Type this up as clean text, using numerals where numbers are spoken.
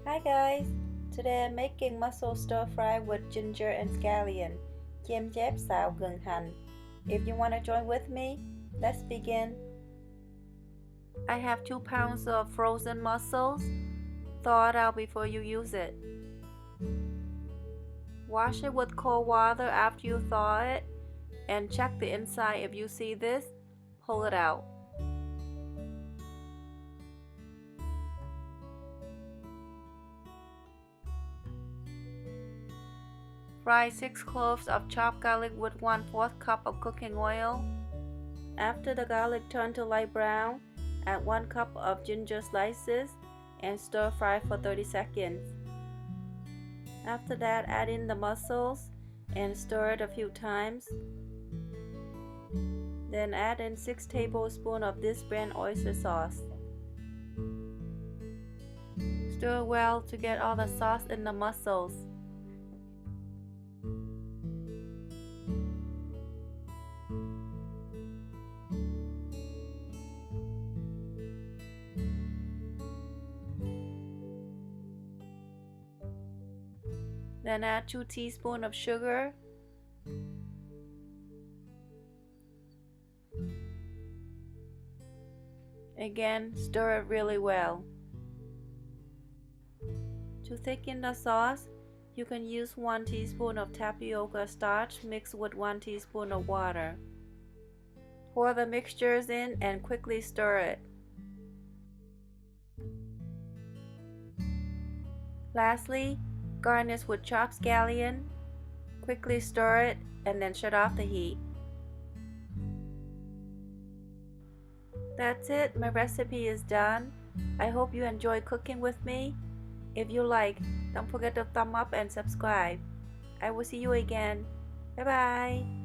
Hi guys! Today I'm making mussel stir fry with ginger and scallion, chép xào gừng hành. If you want to join with me, let's begin. I have 2 pounds of frozen mussels. Thaw it out before you use it. Wash it with cold water after you thaw it and check the inside. If you see this, pull it out. Fry 6 cloves of chopped garlic with 1/4 cup of cooking oil. After the garlic turns to light brown, add 1 cup of ginger slices and stir fry for 30 seconds. After that, add in the mussels and stir it a few times. Then add in 6 tablespoons of this brand oyster sauce. Stir well to get all the sauce in the mussels. Then add 2 teaspoons of sugar. Again, stir it really well. To thicken the sauce, you can use 1 teaspoon of tapioca starch mixed with 1 teaspoon of water. Pour the mixtures in and quickly stir it. Lastly, garnish with chopped scallion. Quickly stir it and then shut off the heat. That's it, my recipe is done. I hope you enjoy cooking with me. If you like, don't forget to thumb up and subscribe. I will see you again. Bye bye.